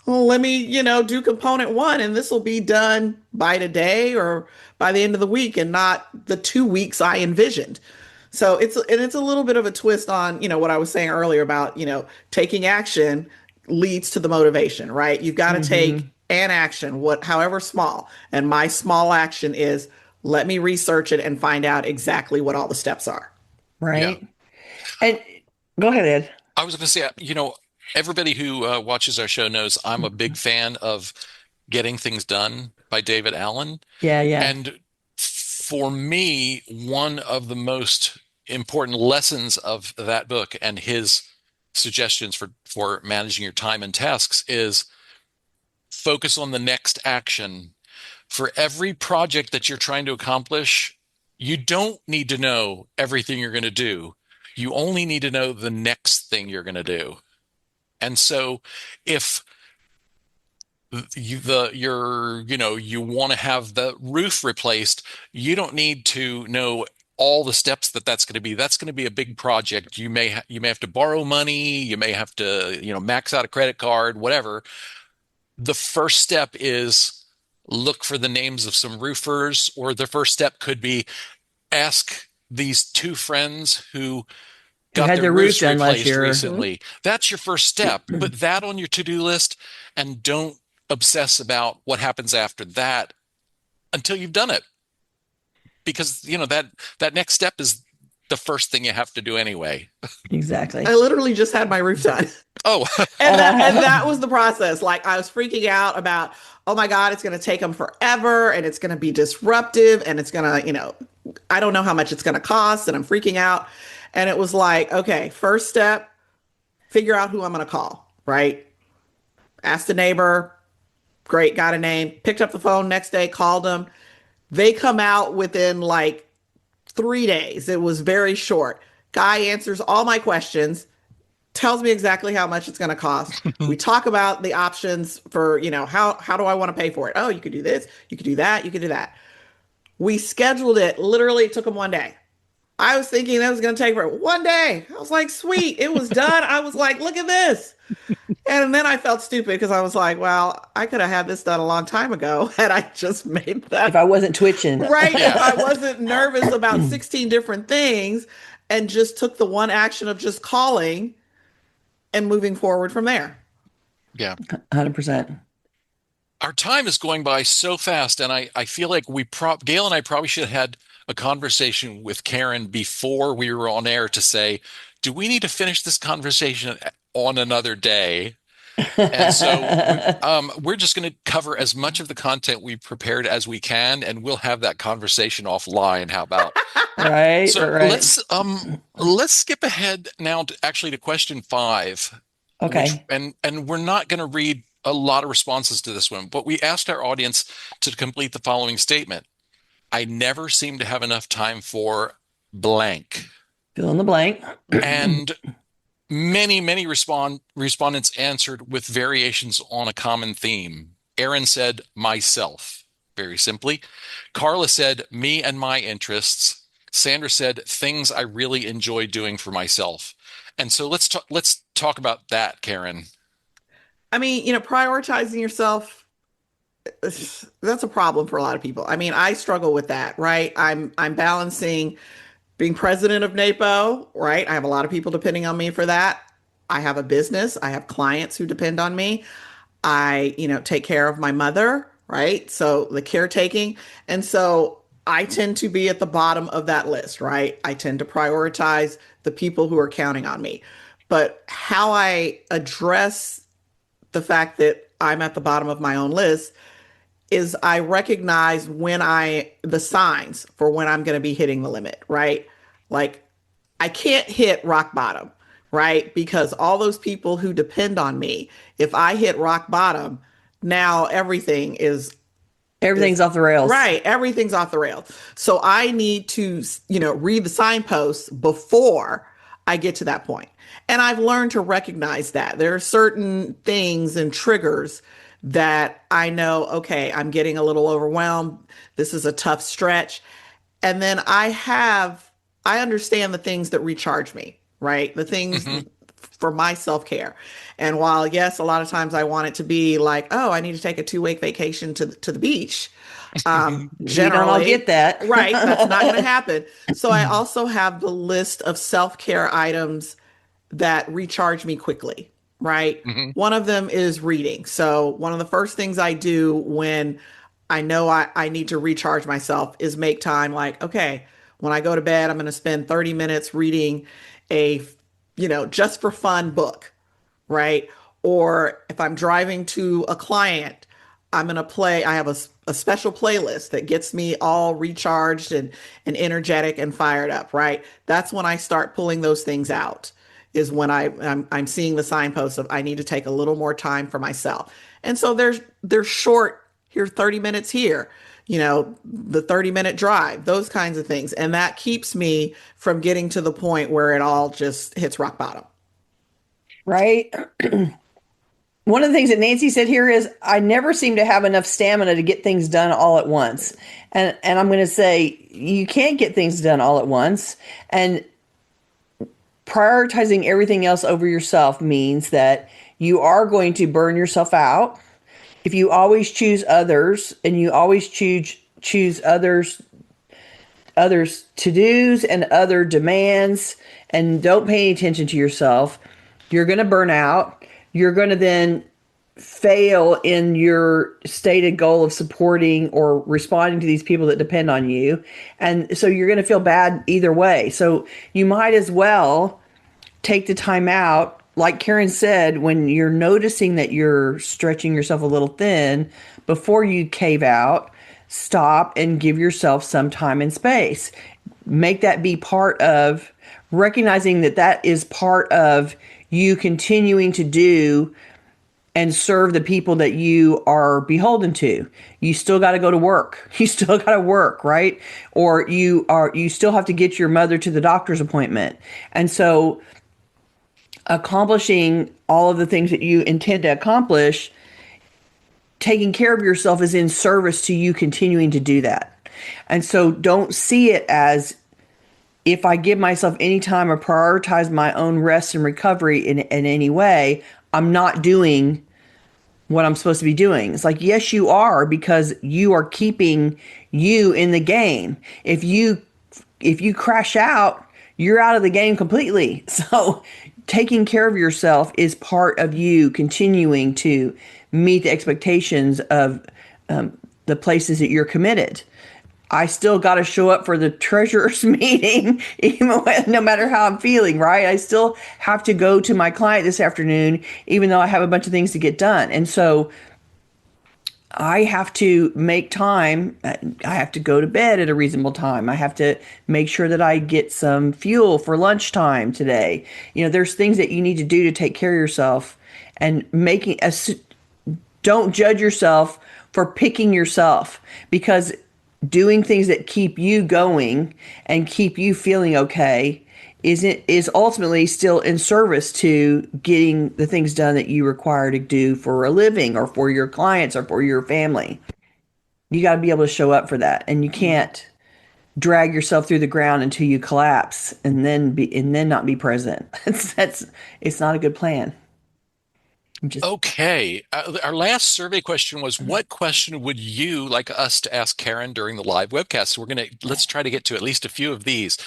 Well, let me, do component one, and this will be done by today or by the end of the week and not the 2 weeks I envisioned. So it's a little bit of a twist on, what I was saying earlier about, taking action leads to the motivation, right? You've got to take Mm-hmm. an action, however small. And my small action is let me research it and find out exactly what all the steps are. Yeah. Right. And go ahead, Ed. I was going to say, everybody who watches our show knows I'm a big fan of Getting Things Done by David Allen. Yeah, yeah. And for me, one of the most important lessons of that book and his suggestions for managing your time and tasks is focus on the next action For every project that you're trying to accomplish, you don't need to know everything you're going to do. You only need to know the next thing you're going to do. And so if you want to have the roof replaced, you don't need to know all the steps that's going to be. That's going to be a big project. You may have to borrow money, you may have to, max out a credit card, whatever. The first step is look for the names of some roofers, or the first step could be ask these two friends who Who got had their their roof roofs done last replaced year? recently. That's your first step. Put that on your to-do list and don't obsess about what happens after that until you've done it. Because, that next step is the first thing you have to do anyway. Exactly. I literally just had my roof done. Oh, And that was the process. Like, I was freaking out about, oh my God, it's going to take them forever and it's going to be disruptive and it's going to, I don't know how much it's going to cost, and I'm freaking out. And it was like, okay, first step, figure out who I'm going to call, right? Asked a neighbor, great, got a name, picked up the phone next day, called them. They come out within like 3 days. It was very short. Guy answers all my questions, tells me exactly how much it's going to cost. We talk about the options for, how do I want to pay for it? Oh, you could do this, you could do that, you could do that. We scheduled it. Literally, it took them one day. I was thinking that was going to take for 1 day. I was like, sweet, it was done. I was like, look at this. And then I felt stupid because I was like, well, I could have had this done a long time ago had I just made that. If I wasn't twitching. Right. Yeah. If I wasn't nervous about 16 different things and just took the one action of just calling and moving forward from there. yeah. 100%. Our time is going by so fast, and I feel like Gail and I probably should have had a conversation with Karen before we were on air to say, do we need to finish this conversation on another day? And so we're just going to cover as much of the content we prepared as we can, and we'll have that conversation offline. How about? Right. So Right. let's skip ahead now to question 5. Okay. And we're not going to read a lot of responses to this one, but we asked our audience to complete the following statement. I never seem to have enough time for blank. Fill in the blank. And many respondents answered with variations on a common theme. Aaron said, myself, very simply. Carla said, me and my interests. Sandra said, things I really enjoy doing for myself. And so let's talk about that, Karen. I mean, prioritizing yourself, that's a problem for a lot of people. I mean, I struggle with that, right? I'm balancing being president of NAPO, right? I have a lot of people depending on me for that. I have a business. I have clients who depend on me. I, take care of my mother, right? So the caretaking. And so I tend to be at the bottom of that list, right? I tend to prioritize the people who are counting on me. But how I address the fact that I'm at the bottom of my own list is I recognize the signs for when I'm going to be hitting the limit, right? Like, I can't hit rock bottom, right? Because all those people who depend on me, if I hit rock bottom, now everything's off the rails. Right. Everything's off the rails. So I need to, read the signposts before I get to that point. And I've learned to recognize that there are certain things and triggers that I know, okay, I'm getting a little overwhelmed. This is a tough stretch. And then I understand the things that recharge me, right? The things for my self-care. And while, yes, a lot of times I want it to be like, oh, I need to take a 2-week vacation to the beach. Generally, Generally, don't all get that. Right. That's not going to happen. So I also have the list of self-care items that recharge me quickly, right? One of them is reading. So one of the first things I do when I know I need to recharge myself is make time. Like, okay, when I go to bed, I'm going to spend 30 minutes reading a, just for fun book, right? Or if I'm driving to a client, I have a special playlist that gets me all recharged and energetic and fired up, right? That's when I start pulling those things out, is when I'm seeing the signposts of I need to take a little more time for myself. And so there's short Here, 30 minutes here, the 30-minute drive, those kinds of things. And that keeps me from getting to the point where it all just hits rock bottom. Right? One of the things that Nancy said here is, I never seem to have enough stamina to get things done all at once. And I'm going to say, you can't get things done all at once. And prioritizing everything else over yourself means that you are going to burn yourself out. If you always choose others and you always choose others to-dos and other demands and don't pay any attention to yourself, you're going to burn out. You're going to then fail in your stated goal of supporting or responding to these people that depend on you. And so you're going to feel bad either way. So you might as well take the time out. Like Karen said, when you're noticing that you're stretching yourself a little thin, before you cave out, stop and give yourself some time and space. Make that be part of recognizing that that is part of you continuing to do and serve the people that you are beholden to. You still got to go to work. You still got to work, right? Or you still have to get your mother to the doctor's appointment. And so accomplishing all of the things that you intend to accomplish, taking care of yourself is in service to you continuing to do that. And so don't see it as, if I give myself any time or prioritize my own rest and recovery in any way, I'm not doing what I'm supposed to be doing. It's like, yes, you are, because you are keeping you in the game. If you crash out, you're out of the game completely. So taking care of yourself is part of you continuing to meet the expectations of the places that you're committed. I still got to show up for the treasurer's meeting, no matter how I'm feeling, right? I still have to go to my client this afternoon, even though I have a bunch of things to get done. And so I have to make time. I have to go to bed at a reasonable time. I have to make sure that I get some fuel for lunchtime today. There's things that you need to do to take care of yourself, and don't judge yourself for picking yourself, because doing things that keep you going and keep you feeling okay is ultimately still in service to getting the things done that you require to do for a living or for your clients or for your family. You got to be able to show up for that, and you can't drag yourself through the ground until you collapse and then not be present. It's not a good plan. Okay. Our last survey question was, what question would you like us to ask Karen during the live webcast? So let's try to get to at least a few of these.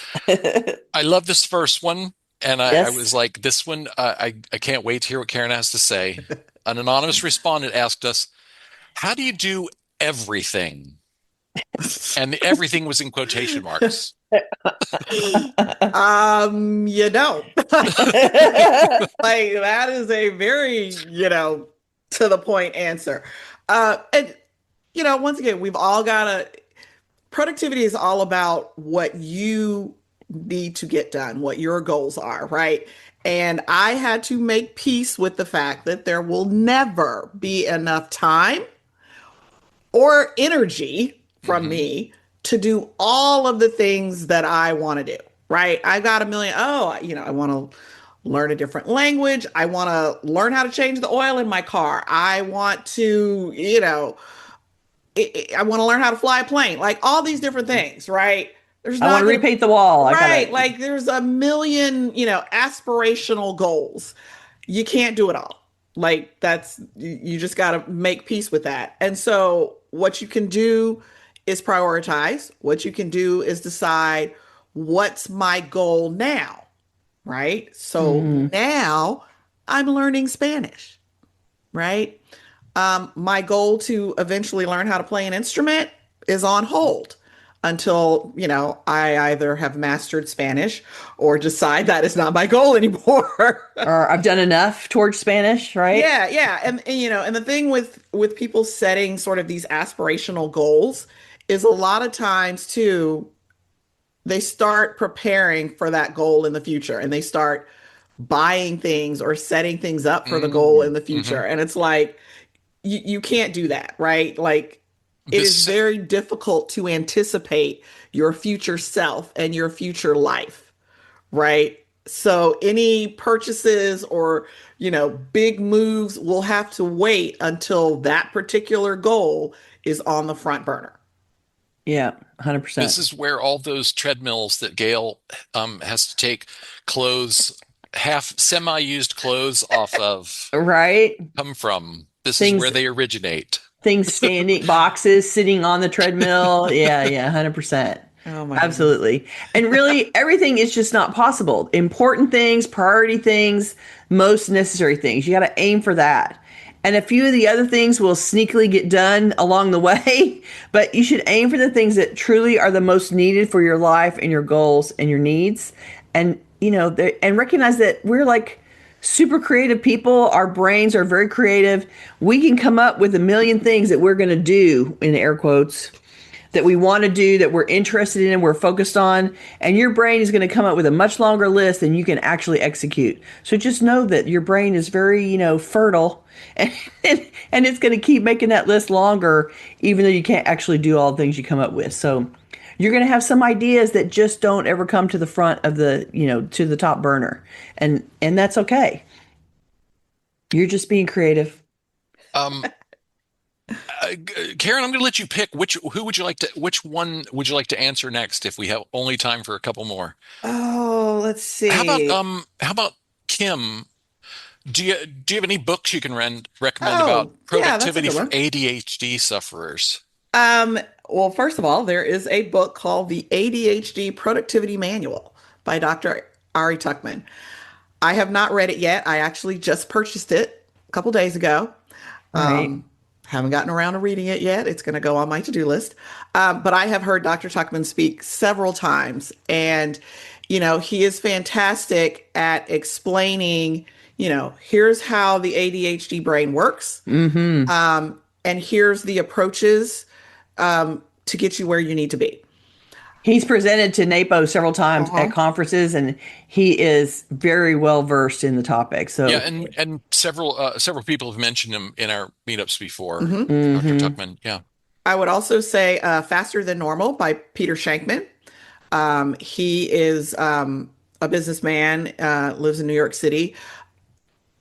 I love this first one. And I Yes. was like, this one, I can't wait to hear what Karen has to say. An anonymous respondent asked us, how do you do everything? And the everything was in quotation marks. You don't. Like, that is a very, to the point answer. And, once again, we've all got productivity is all about what you need to get done, what your goals are, right? And I had to make peace with the fact that there will never be enough time or energy from me to do all of the things that I want to do, right? I got a million. I want to learn a different language. I want to learn how to change the oil in my car. I want to, I want to learn how to fly a plane, like all these different things, right? I want to repaint the wall. Right. Like there's a million, aspirational goals. You can't do it all. Like you just got to make peace with that. And so what you can do is prioritize. What you can do is decide, what's my goal now, right? So now I'm learning Spanish, right? My goal to eventually learn how to play an instrument is on hold until, I either have mastered Spanish or decide that is not my goal anymore. Or I've done enough towards Spanish, right? Yeah, yeah. And the thing with people setting sort of these aspirational goals is, a lot of times too, they start preparing for that goal in the future, and they start buying things or setting things up for the goal in the future. And it's like, you can't do that, right? Like it is This very difficult to anticipate your future self and your future life, right? So any purchases or, big moves will have to wait until that particular goal is on the front burner. Yeah, this 100%. is where all those treadmills that Gail has to take clothes, half semi-used clothes off of Right? come from. This is where Things they originate. things standing boxes sitting on the treadmill. Yeah, yeah, 100%. Oh my goodness. Absolutely. And really everything is just not possible. Important things, priority things, most necessary things. You got to aim for that. And a few of the other things will sneakily get done along the way, but you should aim for the things that truly are the most needed for your life and your goals and your needs. And and recognize that we're like super creative people. Our brains are very creative. We can come up with a million things that we're going to do, in air quotes, that we want to do, that we're interested in, and we're focused on. And your brain is going to come up with a much longer list than you can actually execute. So just know that your brain is very, fertile, and, and it's going to keep making that list longer, even though you can't actually do all the things you come up with. So you're going to have some ideas that just don't ever come to the front of to the top burner. And that's okay. You're just being creative. Um, Karen, I'm going to let you pick which one would you like to answer next if we have only time for a couple more. Oh, let's see. How about Kim? Do you have any books you can recommend about Oh, yeah, that's a productivity good for one. ADHD sufferers? Well, first of all, there is a book called The ADHD Productivity Manual by Dr. Ari Tuckman. I have not read it yet. I actually just purchased it a couple days ago. Right. Haven't gotten around to reading it yet. It's going to go on my to-do list. But I have heard Dr. Tuckman speak several times, and he is fantastic at explaining, here's how the ADHD brain works, Mm-hmm. and here's the approaches to get you where you need to be. He's presented to NAPO several times at Uh-huh. conferences, and he is very well versed in the topic. Yeah, So, and several people have mentioned him in our meetups before. hmm Dr. hmm Tuckman. Yeah. I would also say Faster Than Normal by Peter Shankman. He is a businessman, lives in New York City,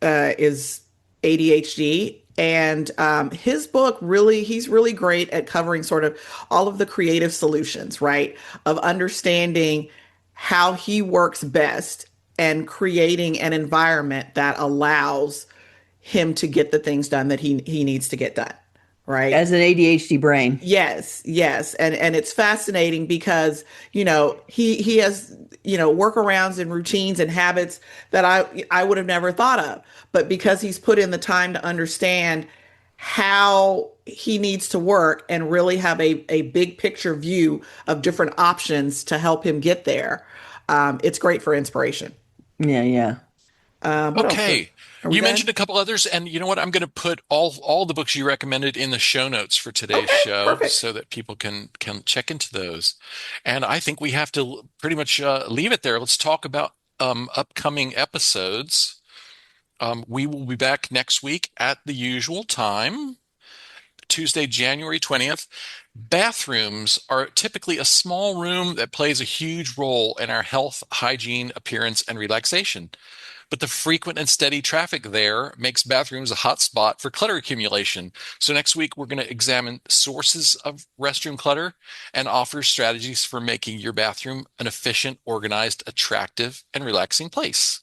is ADHD. And his book really, he's really great at covering sort of all of the creative solutions, right? Of understanding how he works best and creating an environment that allows him to get the things done that he needs to get done, right? as an ADHD brain. Yes, yes. And it's fascinating because, he has, workarounds and routines and habits that I would have never thought of. But because he's put in the time to understand how he needs to work and really have a big picture view of different options to help him get there, it's great for inspiration. Yeah, yeah. What else? Okay. Are we You done? mentioned a couple others, and you know what? I'm going to put all the books you recommended in the show notes for today's Okay, show perfect. so that people can check into those. And I think we have to pretty much leave it there. Let's talk about upcoming episodes. We will be back next week at the usual time, Tuesday, January 20th. Bathrooms are typically a small room that plays a huge role in our health, hygiene, appearance, and relaxation. But the frequent and steady traffic there makes bathrooms a hot spot for clutter accumulation. So next week, we're going to examine sources of restroom clutter and offer strategies for making your bathroom an efficient, organized, attractive, and relaxing place.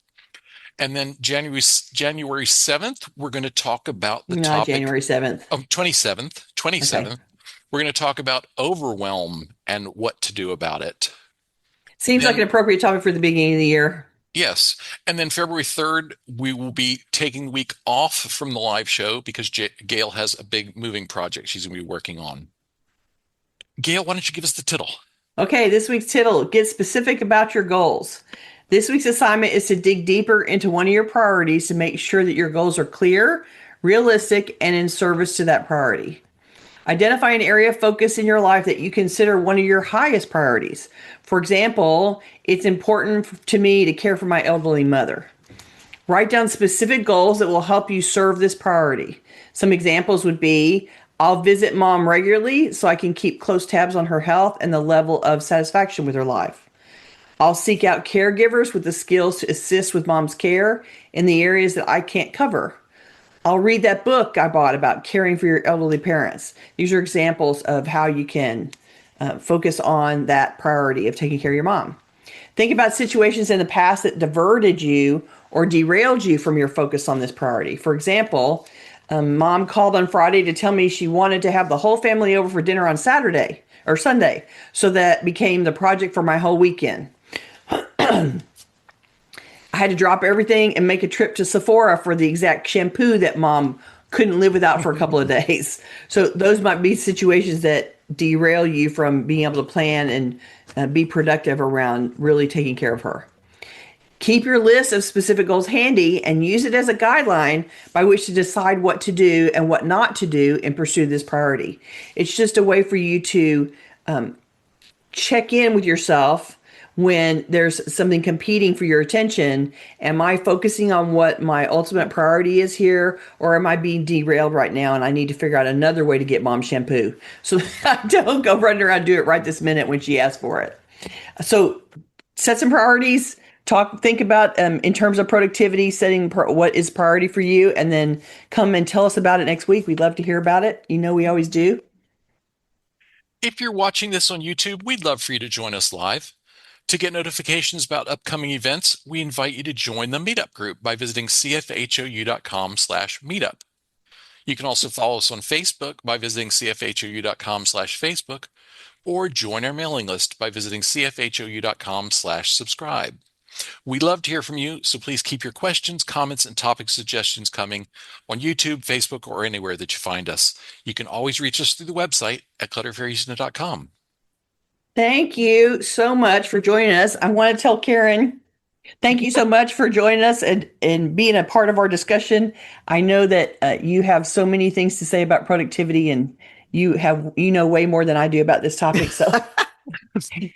And then January 7th, we're going to talk about the Not topic January 7th. of 27th, Okay. 27th. We're going to talk about overwhelm and what to do about it. Seems like an Then appropriate topic for the beginning of the year. Yes. And then February 3rd, we will be taking the week off from the live show because Gail has a big moving project she's going to be working on. Gail, why don't you give us the tittle? Okay, this week's tittle, get specific about your goals. This week's assignment is to dig deeper into one of your priorities to make sure that your goals are clear, realistic, and in service to that priority. Identify an area of focus in your life that you consider one of your highest priorities. For example, it's important to me to care for my elderly mother. Write down specific goals that will help you serve this priority. Some examples would be, I'll visit mom regularly so I can keep close tabs on her health and the level of satisfaction with her life. I'll seek out caregivers with the skills to assist with mom's care in the areas that I can't cover. I'll read that book I bought about caring for your elderly parents. These are examples of how you can focus on that priority of taking care of your mom. Think about situations in the past that diverted you or derailed you from your focus on this priority. For example, mom called on Friday to tell me she wanted to have the whole family over for dinner on Saturday or Sunday. So that became the project for my whole weekend. I had to drop everything and make a trip to Sephora for the exact shampoo that mom couldn't live without for a couple of days. So those might be situations that derail you from being able to plan and be productive around really taking care of her. Keep your list of specific goals handy and use it as a guideline by which to decide what to do and what not to do in pursuit of this priority. It's just a way for you to check in with yourself when there's something competing for your attention. Am I focusing on what my ultimate priority is here, or am I being derailed right now and I need to figure out another way to get mom shampoo so I don't go running around and do it right this minute when she asks for it? So set some priorities, think about in terms of productivity, setting what is priority for you, and then come and tell us about it next week. We'd love to hear about it. You know, we always do. If you're watching this on YouTube, we'd love for you to join us live. To get notifications about upcoming events, we invite you to join the meetup group by visiting cfhou.com/meetup. You can also follow us on Facebook by visiting cfhou.com/Facebook, or join our mailing list by visiting cfhou.com/subscribe. We love to hear from you, so please keep your questions, comments, and topic suggestions coming on YouTube, Facebook, or anywhere that you find us. You can always reach us through the website at clutterfairies.com. Thank you so much for joining us. I want to tell Karen, thank you so much for joining us and being a part of our discussion. I know that you have so many things to say about productivity, and you know way more than I do about this topic. So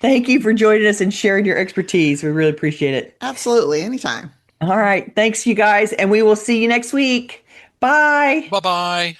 thank you for joining us and sharing your expertise. We really appreciate it. Absolutely. Anytime. All right. Thanks, you guys. And we will see you next week. Bye. Bye-bye.